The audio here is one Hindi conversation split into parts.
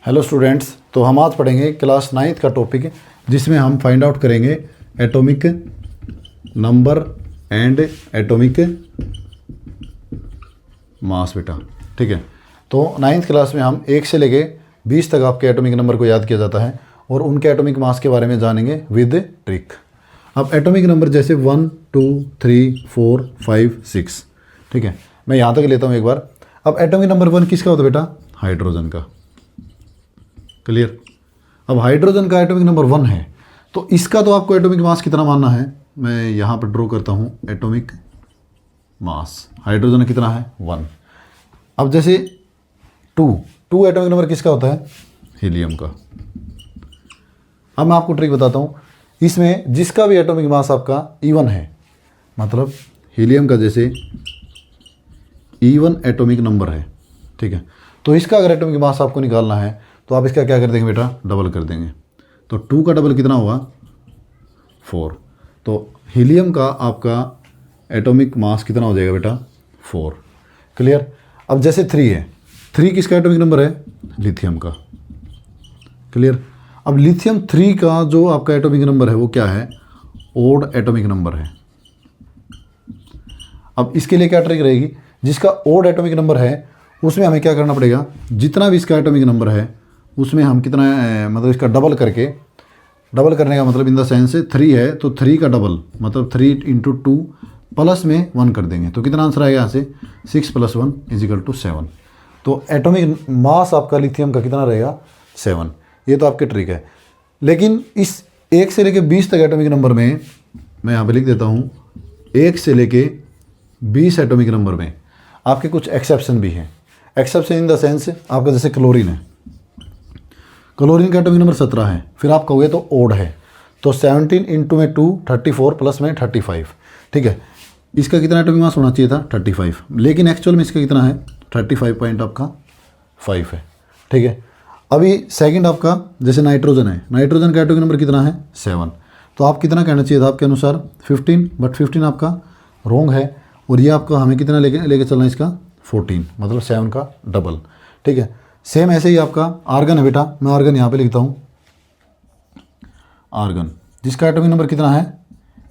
हेलो स्टूडेंट्स, तो हम आज पढ़ेंगे क्लास 9th का टॉपिक जिसमें हम फाइंड आउट करेंगे atomic number and atomic mass बेटा। ठीक है, तो 9th क्लास में हम 1 से लेके 20 तक आपके एटॉमिक नंबर को याद किया जाता है और उनके एटॉमिक मास के बारे में जानेंगे विद ट्रिक। अब एटॉमिक नंबर जैसे 1, 2, 3, 4, 5, 6। ठीक है, मैं यहाँ तक लेता हूँ एक बार। अब एटॉमिक नंबर 1 किसका होता है बेटा? हाइड्रोजन का। क्लियर। अब हाइड्रोजन का एटॉमिक नंबर 1 है, तो इसका तो आपको एटॉमिक मास कितना मानना है, मैं यहाँ पर ड्रॉ करता हूँ एटॉमिक मास। हाइड्रोजन कितना है? 1। अब जैसे 2 एटॉमिक नंबर किसका होता है? हीलियम का। अब मैं आपको ट्रिक बताता हूँ, इसमें जिसका भी एटॉमिक मास आपका इवन है, मतलब हीलियम का जैसे इवन एटॉमिक नंबर है, ठीक है, तो इसका अगर एटॉमिक मास आपको निकालना है तो आप इसका क्या कर देंगे बेटा? डबल कर देंगे। तो 2 का डबल कितना होगा? 4। तो हीलियम का आपका एटॉमिक मास कितना हो जाएगा बेटा? 4। क्लियर। अब जैसे 3 है, 3 किसका एटॉमिक नंबर है? लिथियम का। क्लियर। अब लिथियम 3 का जो आपका एटॉमिक नंबर है वो क्या है? ओड एटॉमिक नंबर है। अब इसके लिए क्या ट्रिक रहेगी? जिसका ओड एटॉमिक नंबर है उसमें हमें क्या करना पड़ेगा? जितना भी इसका एटॉमिक नंबर है उसमें हम कितना मतलब इसका डबल करके, डबल करने का मतलब इन द सेंस 3 है तो 3 का डबल मतलब 3 × 2 प्लस में 1 कर देंगे, तो कितना आंसर आएगा यहाँ से? 6 + 1 = 7। तो एटॉमिक मास आपका लिथियम का कितना रहेगा? 7। ये तो आपके ट्रिक है। लेकिन इस 1 से लेके 20 तक एटॉमिक नंबर में मैं यहाँ पे लिख देता हूँ, 1 से लेके 20 एटॉमिक नंबर में आपके कुछ एक्सेप्शन भी हैं। एक्सेप्शन इन द सेंस आपका जैसे क्लोरीन है, क्लोरीन का एटॉमिक नंबर 17 है, फिर आप कहोगे तो ओड है, तो 17 × 2 34 प्लस में 35। ठीक है, इसका कितना एटॉमिक मास होना चाहिए था? 35, लेकिन एक्चुअल में इसका कितना है? 35 पॉइंट आपका 5 है। ठीक है। अभी सेकंड आपका जैसे नाइट्रोजन है, नाइट्रोजन का एटॉमिक नंबर कितना है? 7। तो आप कितना कहना चाहिए था आपके अनुसार? 15, बट 15 आपका रॉन्ग है और ये आपका हमें कितना लेके चलना है इसका? 14, मतलब 7 का डबल। ठीक है। सेम ऐसे ही आपका आर्गन है बेटा, मैं आर्गन यहाँ पे लिखता हूँ आर्गन, जिसका एटॉमिक नंबर कितना है?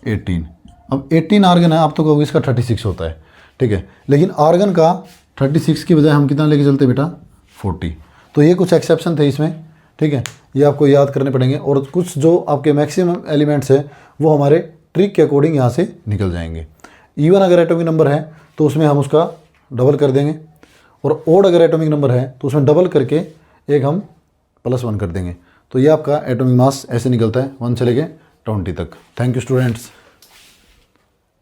18। अब 18 आर्गन है, आप तो कहोगे इसका 36 होता है। ठीक है, लेकिन आर्गन का 36 की बजाय हम कितना लेके चलते बेटा? 40। तो ये कुछ एक्सेप्शन थे इसमें। ठीक है, ये आपको याद करने पड़ेंगे और कुछ जो आपके मैक्सिमम एलिमेंट्स है वो हमारे ट्रिक के अकॉर्डिंग यहाँ से निकल जाएंगे। इवन अगर एटॉमिक नंबर है तो उसमें हम उसका डबल कर देंगे, और ओड अगर एटॉमिक नंबर है तो उसमें डबल करके एक हम +1 कर देंगे। तो ये आपका एटॉमिक मास ऐसे निकलता है 1 से लेके 20 तक। Thank you students.